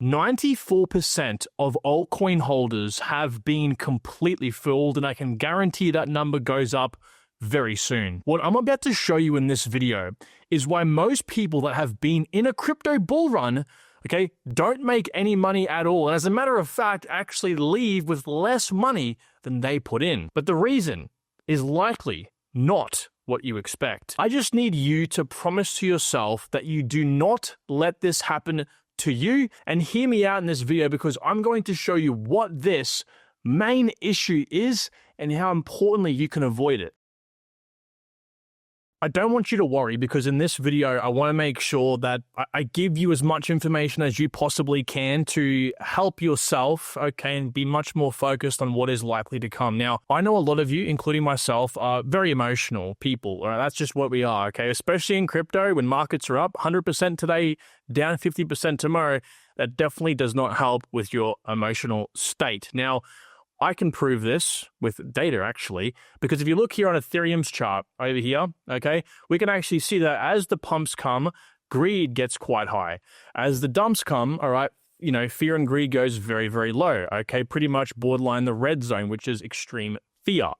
94% of altcoin holders have been completely fooled, and I can guarantee that number goes up very soon. What I'm about to show you in this video is why most people that have been in a crypto bull run, okay, don't make any money at all. And as a matter of fact, actually leave with less money than they put in. But the reason is likely not what you expect. I just need you to promise to yourself that you do not let this happen to you, and hear me out in this video, because I'm going to show you what this main issue is and how importantly you can avoid it. I don't want you to worry, because in this video, I want to make sure that I give you as much information as you possibly can to help yourself, okay, and be much more focused on what is likely to come. Now, I know a lot of you, including myself, are very emotional people. All right? That's just what we are, okay? Especially in crypto, when markets are up 100% today, down 50% tomorrow, that definitely does not help with your emotional state. Now, I can prove this with data, actually, because if you look here on Ethereum's chart over here, okay, we can actually see that as the pumps come, greed gets quite high. As the dumps come, all right, you know, fear and greed goes very, very low, okay, pretty much borderline the red zone, which is extreme fear.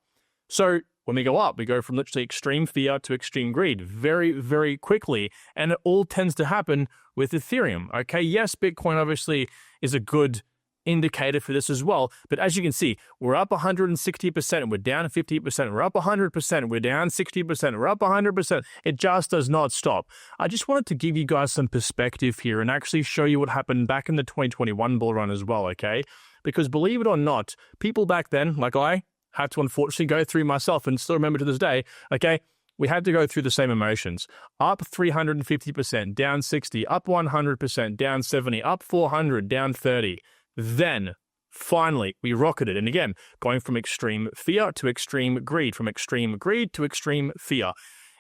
So when we go up, we go from literally extreme fear to extreme greed very, very quickly, and it all tends to happen with Ethereum, okay? Yes, Bitcoin obviously is a good indicator for this as well, but as you can see, we're up 160%, we're down 50%, we're up 100%, we're down 60%, we're up 100%. It just does not stop. I just wanted to give you guys some perspective here and actually show you what happened back in the 2021 bull run as well, okay? Because believe it or not, people back then, like I had to unfortunately go through myself and still remember to this day, okay, we had to go through the same emotions. Up 350%, down 60, up 100%, down 70, up 400, down 30. Then, finally, we rocketed. And again, going from extreme fear to extreme greed, from extreme greed to extreme fear.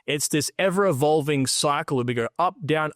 It's this ever-evolving cycle where we go up, down,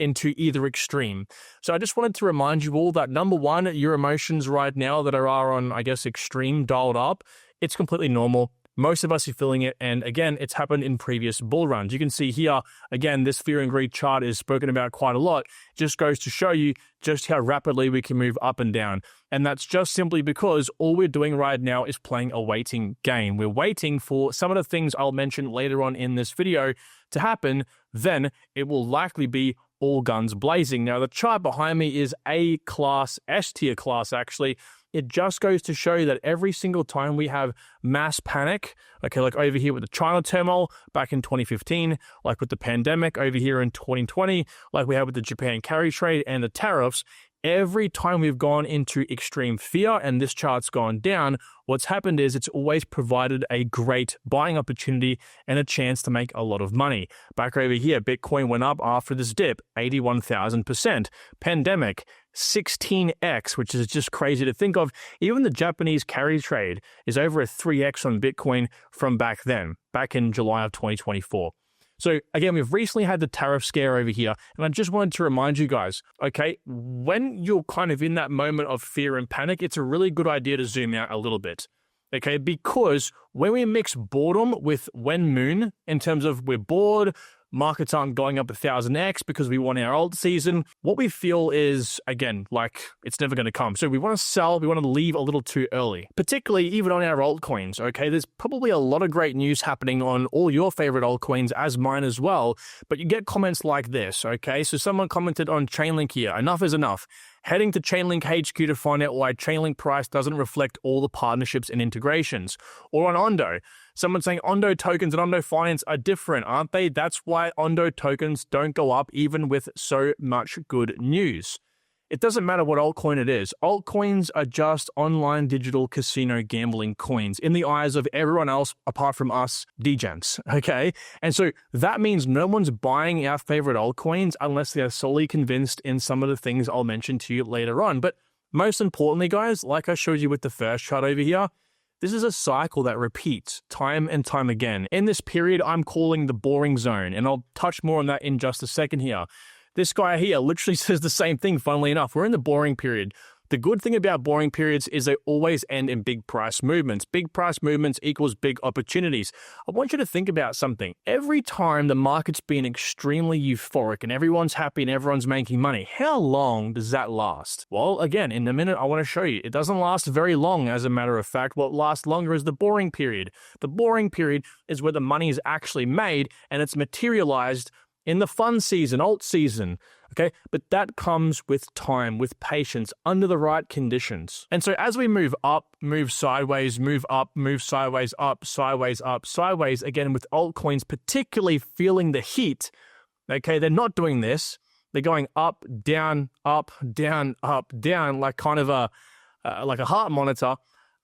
into either extreme. So I just wanted to remind you all that, number one, your emotions right now that are on, I guess, extreme, dialed up, it's completely normal. Most of us are feeling it, and again, it's happened in previous bull runs. You can see here, again, this fear and greed chart is spoken about quite a lot. It just goes to show you just how rapidly we can move up and down. And that's just simply because all we're doing right now is playing a waiting game. We're waiting for some of the things I'll mention later on in this video to happen. Then it will likely be all guns blazing. Now, the chart behind me is A class, S tier class, actually. It just goes to show you that every single time we have mass panic, okay, like over here with the China turmoil back in 2015, like with the pandemic over here in 2020, like we had with the Japan carry trade and the tariffs, every time we've gone into extreme fear and this chart's gone down, what's happened is it's always provided a great buying opportunity and a chance to make a lot of money. Back over here, Bitcoin went up after this dip, 81,000%. Pandemic, 16x, which is just crazy to think of. Even the Japanese carry trade is over a 3x on Bitcoin from back then, back in July of 2024. So again, we've recently had the tariff scare over here, and I just wanted to remind you guys, okay, when you're kind of in that moment of fear and panic, it's a really good idea to zoom out a little bit, okay? Because when we mix boredom with when moon, in terms of we're bored, markets aren't going up 1,000x because we want our alt season, what we feel is, again, like it's never going to come. So we want to sell, we want to leave a little too early, particularly even on our altcoins, okay? There's probably a lot of great news happening on all your favorite altcoins, as mine as well, but you get comments like this, okay? So someone commented on Chainlink here, enough is enough. Heading to Chainlink HQ to find out why Chainlink price doesn't reflect all the partnerships and integrations. Or on Ondo, someone saying Ondo tokens and Ondo finance are different, aren't they? That's why Ondo tokens don't go up even with so much good news. It doesn't matter what altcoin it is. Altcoins are just online digital casino gambling coins in the eyes of everyone else apart from us degens, okay? And so that means no one's buying our favorite altcoins unless they're solely convinced in some of the things I'll mention to you later on. But most importantly, guys, like I showed you with the first chart over here, this is a cycle that repeats time and time again. In this period, I'm calling the boring zone, and I'll touch more on that in just a second here. This guy here literally says the same thing, funnily enough. We're in the boring period. The good thing about boring periods is they always end in big price movements. Big price movements equals big opportunities. I want you to think about something. Every time the market's been extremely euphoric and everyone's happy and everyone's making money, how long does that last? Well, again, in a minute, I want to show you. It doesn't last very long, as a matter of fact. What lasts longer is the boring period. The boring period is where the money is actually made and it's materialized in the fun season, alt season, okay? But that comes with time, with patience, under the right conditions. And so as we move up, move sideways, move up, move sideways, up, sideways, again, with altcoins particularly feeling the heat, okay? They're not doing this. They're going up, down, like kind of like a heart monitor,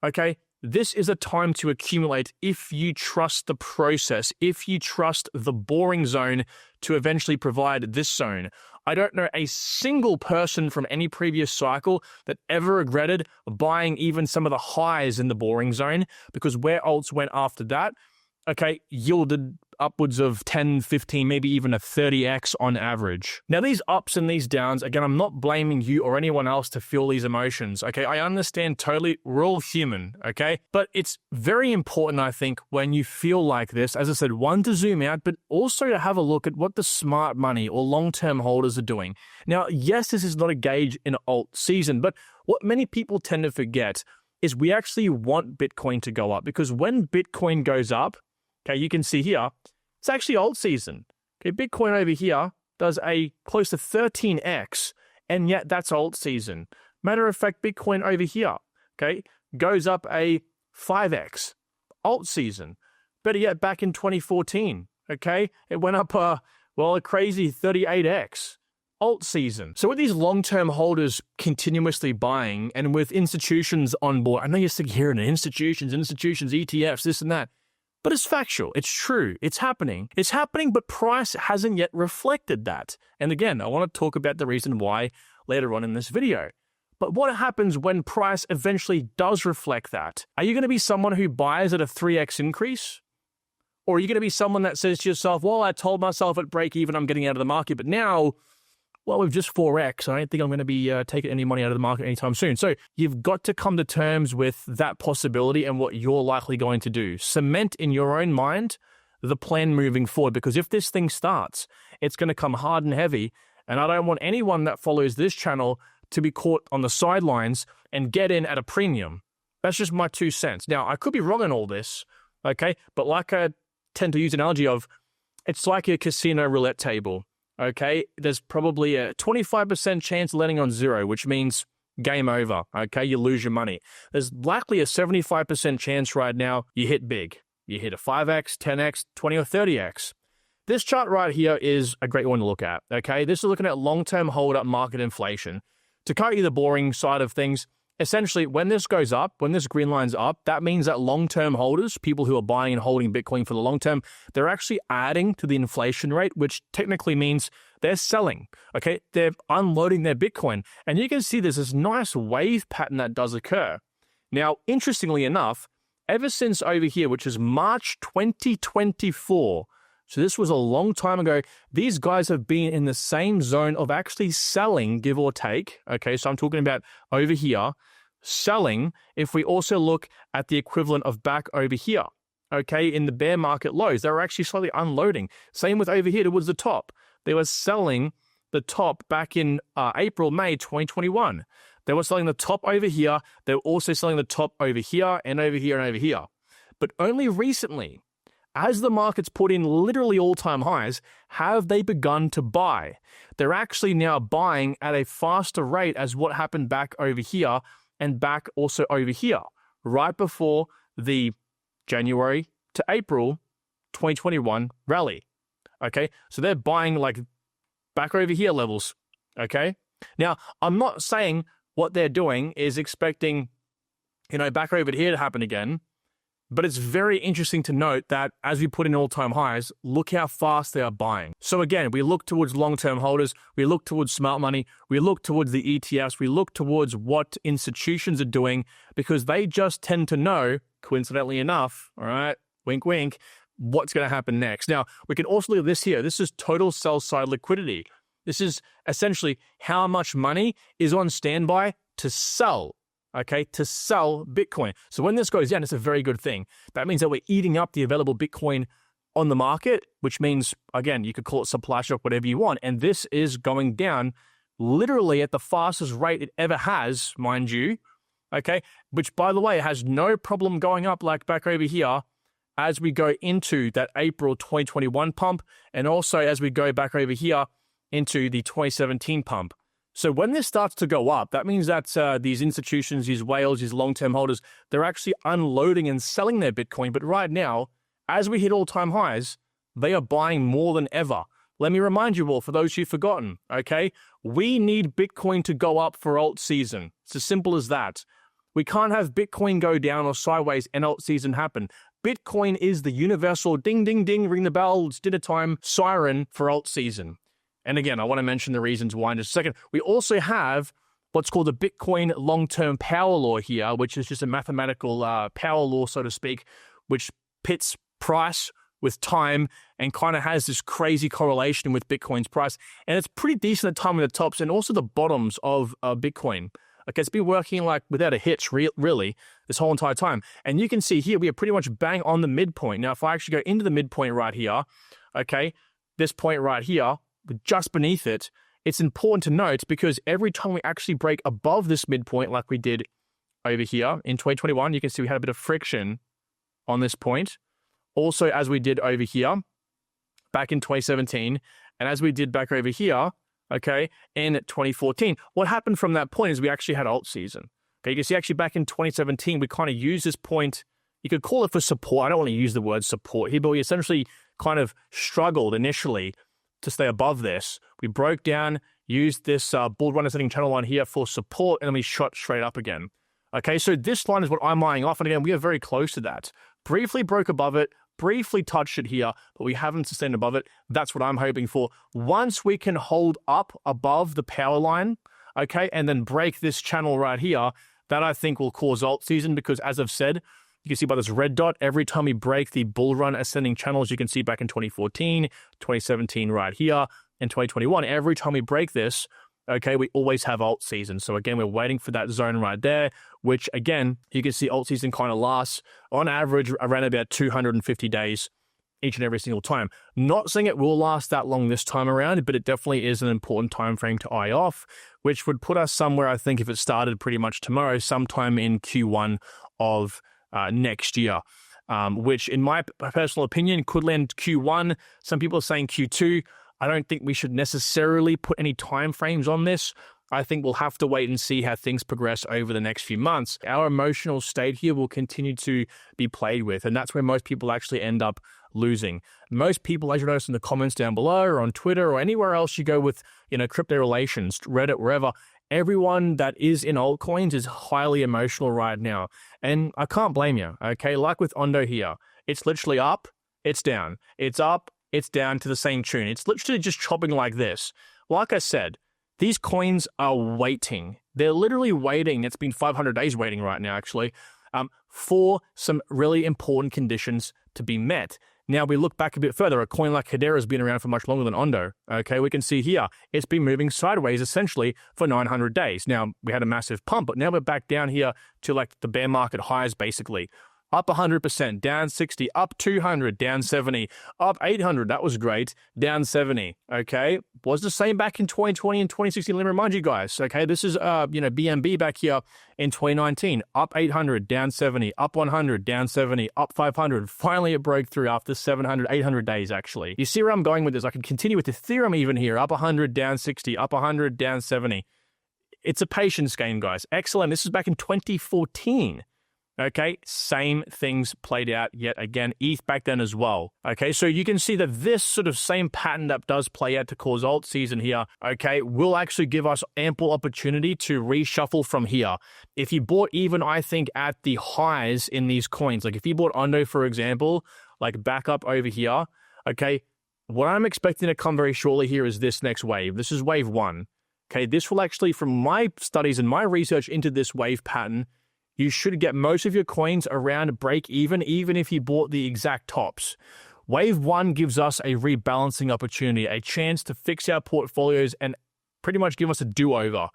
okay? This is a time to accumulate if you trust the process, if you trust the boring zone to eventually provide this zone. I don't know a single person from any previous cycle that ever regretted buying even some of the highs in the boring zone, because where alts went after that, okay, yielded upwards of 10, 15, maybe even a 30x on average. Now, these ups and these downs, again, I'm not blaming you or anyone else to feel these emotions, okay? I understand totally, we're all human, okay? But it's very important, I think, when you feel like this, as I said, one, to zoom out, but also to have a look at what the smart money or long-term holders are doing. Now, yes, this is not a gauge in alt season, but what many people tend to forget is we actually want Bitcoin to go up, because when Bitcoin goes up, okay, you can see here, it's actually alt season. Okay, Bitcoin over here does a close to 13x, and yet that's alt season. Matter of fact, Bitcoin over here, okay, goes up a 5x, alt season. Better yet, back in 2014, okay, it went up, a crazy 38x. Alt season. So with these long-term holders continuously buying, and with institutions on board, I know you're sick of hearing it, institutions, ETFs, this and that. But it's factual. It's true. It's happening. It's happening, but price hasn't yet reflected that. And again, I want to talk about the reason why later on in this video. But what happens when price eventually does reflect that? Are you going to be someone who buys at a 3x increase? Or are you going to be someone that says to yourself, well, I told myself at break even I'm getting out of the market, but now, well, we've just 4x. I don't think I'm going to be taking any money out of the market anytime soon. So you've got to come to terms with that possibility and what you're likely going to do. Cement in your own mind the plan moving forward, because if this thing starts, it's going to come hard and heavy. And I don't want anyone that follows this channel to be caught on the sidelines and get in at a premium. That's just my 2 cents. Now, I could be wrong in all this, okay? But like I tend to use an analogy of, it's like a casino roulette table. Okay, there's probably a 25% chance landing on zero, which means game over. Okay, you lose your money. There's likely a 75% chance right now you hit big. You hit a 5x, 10x, 20 or 30x. This chart right here is a great one to look at. Okay, this is looking at long-term hold-up market inflation. To cut you the boring side of things, essentially, when this goes up, when this green line's up, that means that long-term holders, people who are buying and holding Bitcoin for the long term, they're actually adding to the inflation rate, which technically means they're selling, okay? They're unloading their Bitcoin. And you can see there's this nice wave pattern that does occur. Now, interestingly enough, ever since over here, which is March 2024, so this was a long time ago, these guys have been in the same zone of actually selling, give or take. Okay, so I'm talking about over here, selling, if we also look at the equivalent of back over here, okay, in the bear market lows, they were actually slightly unloading. Same with over here towards the top. They were selling the top back in April, May 2021. They were selling the top over here. They were also selling the top over here and over here and over here. But only recently, as the market's put in literally all-time highs, have they begun to buy. They're actually now buying at a faster rate as what happened back over here and back also over here, right before the January to April 2021 rally. Okay, so they're buying like back over here levels. Okay, now I'm not saying what they're doing is expecting, back over here to happen again. But it's very interesting to note that as we put in all-time highs, look how fast they are buying. So again, we look towards long-term holders, we look towards smart money, we look towards the ETFs, we look towards what institutions are doing, because they just tend to know, coincidentally enough, all right, wink, wink, what's going to happen next. Now, we can also look at this here. This is total sell-side liquidity. This is essentially how much money is on standby to sell, okay, to sell Bitcoin. So when this goes down, it's a very good thing. That means that we're eating up the available Bitcoin on the market, which means, again, you could call it supply shock, whatever you want. And this is going down literally at the fastest rate it ever has, mind you, okay, which, by the way, has no problem going up like back over here as we go into that April 2021 pump, and also as we go back over here into the 2017 pump. So when this starts to go up, that means that these institutions, these whales, these long-term holders, they're actually unloading and selling their Bitcoin. But right now, as we hit all-time highs, they are buying more than ever. Let me remind you all, for those who've forgotten, okay? We need Bitcoin to go up for alt season. It's as simple as that. We can't have Bitcoin go down or sideways and alt season happen. Bitcoin is the universal ding, ding, ding, ring the bell, it's dinner time siren for alt season. And again, I want to mention the reasons why in just a second. We also have what's called the Bitcoin long-term power law here, which is just a mathematical power law, so to speak, which pits price with time and kind of has this crazy correlation with Bitcoin's price. And it's pretty decent at time at the tops and also the bottoms of Bitcoin. Okay, it's been working like without a hitch, really, this whole entire time. And you can see here, we are pretty much bang on the midpoint. Now, if I actually go into the midpoint right here, okay, this point right here, just beneath it, it's important to note because every time we actually break above this midpoint, like we did over here in 2021, you can see we had a bit of friction on this point. Also, as we did over here back in 2017, and as we did back over here, okay, in 2014, what happened from that point is we actually had alt season. Okay, you can see actually back in 2017, we kind of used this point, you could call it for support. I don't want to use the word support here, but we essentially kind of struggled initially to stay above this. We broke down, used this bull run ascending channel line here for support, and then we shot straight up again. Okay, so this line is what I'm eyeing off, and again, we are very close to that. Briefly broke above it, briefly touched it here, but we haven't sustained above it. That's what I'm hoping for. Once we can hold up above the power line, okay, and then break this channel right here, that I think will cause alt season because, as I've said, you can see by this red dot, every time we break the bull run ascending channels, you can see back in 2014, 2017 right here, and 2021, every time we break this, okay, we always have alt season. So again, we're waiting for that zone right there, which again, you can see alt season kind of lasts on average around about 250 days each and every single time. Not saying it will last that long this time around, but it definitely is an important time frame to eye off, which would put us somewhere, I think, if it started pretty much tomorrow, sometime in Q1 of next year, which in my personal opinion could land Q1. Some people are saying Q2. I don't think we should necessarily put any time frames on this. I think we'll have to wait and see how things progress over the next few months. Our emotional state here will continue to be played with, and that's where most people actually end up losing. Most people, as you notice in the comments down below or on Twitter or anywhere else you go with, crypto relations, Reddit, wherever, everyone that is in altcoins is highly emotional right now. And I can't blame you, okay? Like with Ondo here, it's literally up, it's down. It's up, it's down to the same tune. It's literally just chopping like this. Like I said, these coins are waiting. They're literally waiting. It's been 500 days waiting right now, actually, for some really important conditions to be met. Now, we look back a bit further. A coin like Hedera has been around for much longer than Ondo. Okay, we can see here, it's been moving sideways essentially for 900 days. Now, we had a massive pump, but now we're back down here to like the bear market highs, basically. Up 100%, down 60, up 200, down 70, up 800, that was great, down 70, okay? Was the same back in 2020 and 2016, let me remind you guys, okay? This is, BNB back here in 2019, up 800, down 70, up 100, down 70, up 500. Finally, it broke through after 700, 800 days, actually. You see where I'm going with this? I can continue with Ethereum even here, up 100, down 60, up 100, down 70. It's a patience game, guys. XLM, this is back in 2014. Okay, same things played out yet again. ETH back then as well. Okay, so you can see that this sort of same pattern that does play out to cause alt season here, okay, will actually give us ample opportunity to reshuffle from here. If you bought even, I think, at the highs in these coins, like if you bought Ondo, for example, like back up over here, okay, what I'm expecting to come very shortly here is this next wave. This is wave one. Okay, this will actually, from my studies and my research into this wave pattern, you should get most of your coins around break even if you bought the exact tops. Wave one gives us a rebalancing opportunity, a chance to fix our portfolios and pretty much give us a do-over.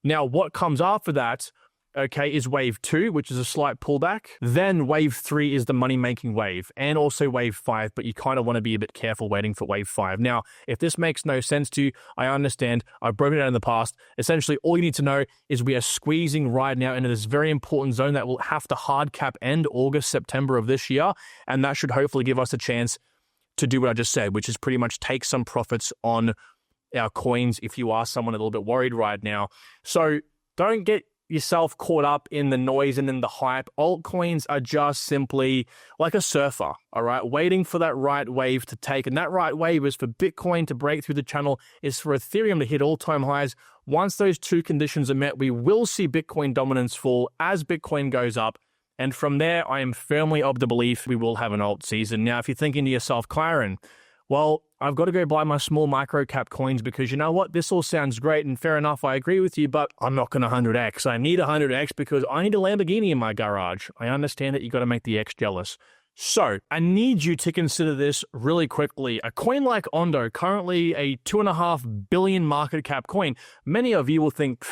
Now, what comes after that, okay, is wave 2, which is a slight pullback. Then wave 3 is the money-making wave, and also wave 5, but you kind of want to be a bit careful waiting for wave 5. Now, if this makes no sense to you, I understand. I've broken it down in the past. Essentially, all you need to know is we are squeezing right now into this very important zone that will have to hard cap end August, September of this year, and that should hopefully give us a chance to do what I just said, which is pretty much take some profits on our coins if you are someone a little bit worried right now. So don't get yourself caught up in the noise and in the hype. Altcoins are just simply like a surfer, all right, waiting for that right wave to take. And that right wave is for Bitcoin to break through the channel, is for Ethereum to hit all-time highs. Once those two conditions are met, we will see Bitcoin dominance fall as Bitcoin goes up. And from there, I am firmly of the belief we will have an alt season. Now, if you're thinking to yourself, Kyron, well, I've got to go buy my small micro cap coins because you know what? This all sounds great and fair enough. I agree with you, but I'm not going to 100x. I need 100x because I need a Lamborghini in my garage. I understand that you got to make the X jealous. So I need you to consider this really quickly. A coin like Ondo, currently a $2.5 billion market cap coin. Many of you will think,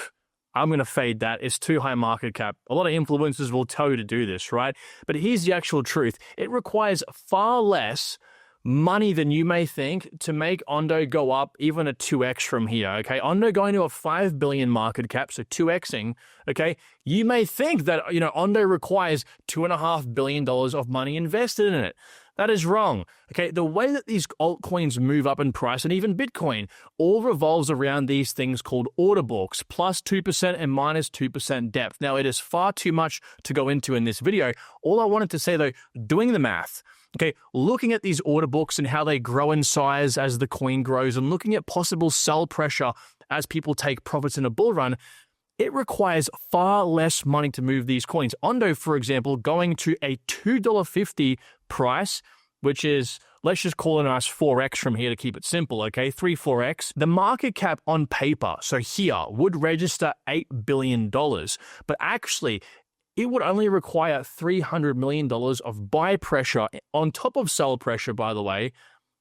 I'm going to fade that. It's too high market cap. A lot of influencers will tell you to do this, right? But here's the actual truth. It requires far less money than you may think to make Ondo go up even a 2x from here, okay? Ondo going to a 5 billion market cap, so 2xing, okay? You may think that, Ondo requires $2.5 billion of money invested in it. That is wrong, okay? The way that these altcoins move up in price, and even Bitcoin, all revolves around these things called order books, plus 2% and minus 2% depth. Now, it is far too much to go into in this video. All I wanted to say, though, doing the math, okay, looking at these order books and how they grow in size as the coin grows, and looking at possible sell pressure as people take profits in a bull run, it requires far less money to move these coins. Ondo, for example, going to a $2.50 price, which is, let's just call it a nice 4x from here to keep it simple, okay? 3-4x. The market cap on paper, so here, would register $8 billion, but actually, it would only require $300 million of buy pressure on top of sell pressure, by the way,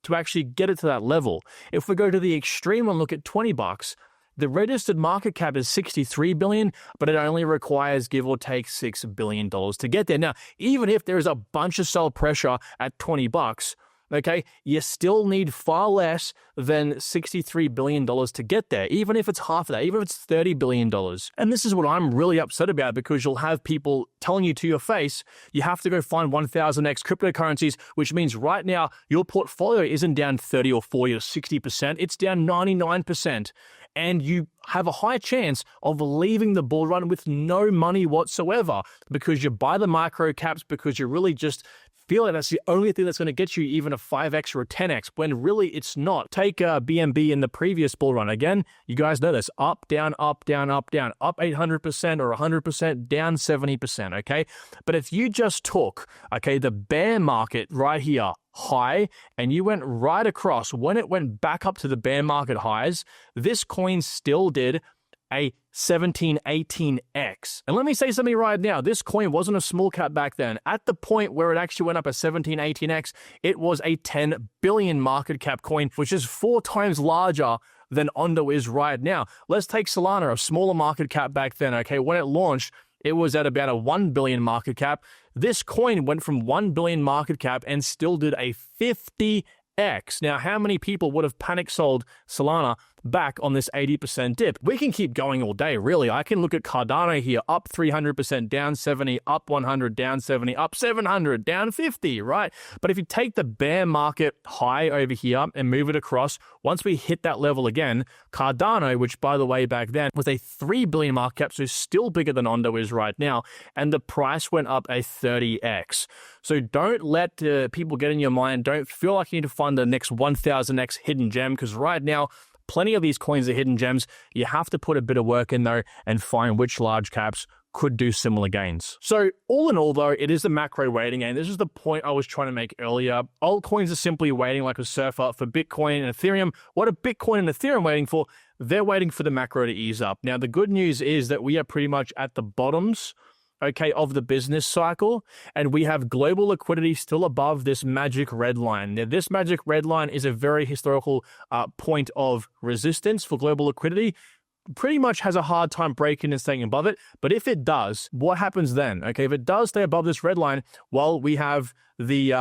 to actually get it to that level. If we go to the extreme and look at $20, the registered market cap is $63 billion, but it only requires give or take $6 billion to get there. Now, even if there is a bunch of sell pressure at $20, okay, you still need far less than $63 billion to get there, even if it's half of that, even if it's $30 billion. And this is what I'm really upset about, because you'll have people telling you to your face, you have to go find 1000x cryptocurrencies, which means right now your portfolio isn't down 30 or 40 or 60%, it's down 99%. And you have a high chance of leaving the bull run with no money whatsoever because you buy the micro caps because you really just feel like that's the only thing that's going to get you even a 5x or a 10x, when really it's not. Take BNB in the previous bull run. Again, you guys know this. Up, down, up, down, up, down. Up 800% or 100%, down 70%, okay? But if you just took, okay, the bear market right here, high, and you went right across, when it went back up to the bear market highs, this coin still did a 17-18x. And let me say something right now. This coin wasn't a small cap back then. At the point where it actually went up a 17-18x, it was a 10 billion market cap coin, which is 4 times larger than Ondo is right now. Let's take Solana, a smaller market cap back then, okay? When it launched, it was at about a 1 billion market cap. This coin went from 1 billion market cap and still did a 50x. Now, how many people would have panic sold Solana back on this 80% dip? We can keep going all day, really. I can look at Cardano here, up 300%, down 70, up 100, down 70, up 700, down 50, right? But if you take the bear market high over here and move it across, once we hit that level again, Cardano, which by the way back then was a 3 billion market cap, so still bigger than Ondo is right now, and the price went up a 30x. So don't let people get in your mind. Don't feel like you need to find the next 1000x hidden gem, because right now, plenty of these coins are hidden gems. You have to put a bit of work in though and find which large caps could do similar gains. So all in all though, it is a macro waiting, and this is the point I was trying to make earlier. Altcoins are simply waiting like a surfer for Bitcoin and Ethereum. What are Bitcoin and Ethereum waiting for? They're waiting for the macro to ease up. Now, the good news is that we are pretty much at the bottoms, okay, of the business cycle, and we have global liquidity still above this magic red line. Now, this magic red line is a very historical point of resistance for global liquidity. pretty much has a hard time breaking and staying above it. But if it does, what happens then? Okay, if it does stay above this red line, well, we have the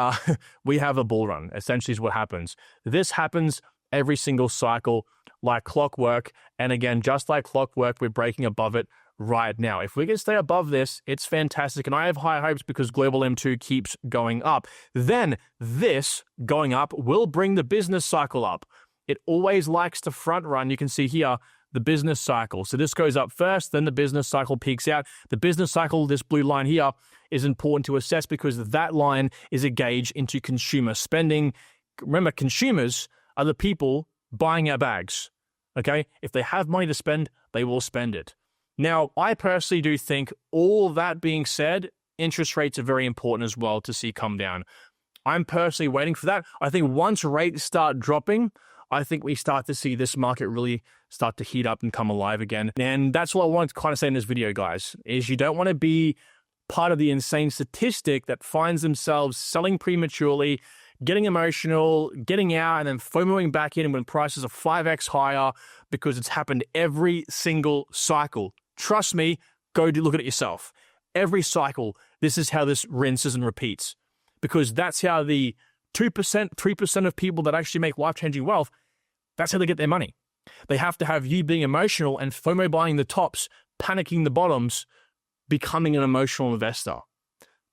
we have a bull run. Essentially, is what happens. This happens every single cycle, like clockwork. And again, just like clockwork, we're breaking above it right now. If we can stay above this, it's fantastic. And I have high hopes because global M2 keeps going up. Then this going up will bring the business cycle up. It always likes to front run. You can see here the business cycle. So this goes up first, then the business cycle peaks out. The business cycle, this blue line here, is important to assess because that line is a gauge into consumer spending. Remember, consumers are the people buying our bags. Okay? If they have money to spend, they will spend it. Now, I personally do think, all that being said, interest rates are very important as well to see come down. I'm personally waiting for that. I think once rates start dropping, I think we start to see this market really start to heat up and come alive again. And that's what I wanted to kind of say in this video, guys, is you don't want to be part of the insane statistic that finds themselves selling prematurely, getting emotional, getting out, and then FOMOing back in when prices are 5x higher because it's happened every single cycle. Trust me, go look at it yourself. Every cycle, this is how this rinses and repeats, because that's how the 2%, 3% of people that actually make life-changing wealth, that's how they get their money. They have to have you being emotional and FOMO buying the tops, panicking the bottoms, becoming an emotional investor.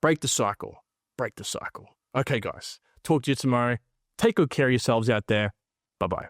Break the cycle. Break the cycle. Okay, guys. Talk to you tomorrow. Take good care of yourselves out there. Bye-bye.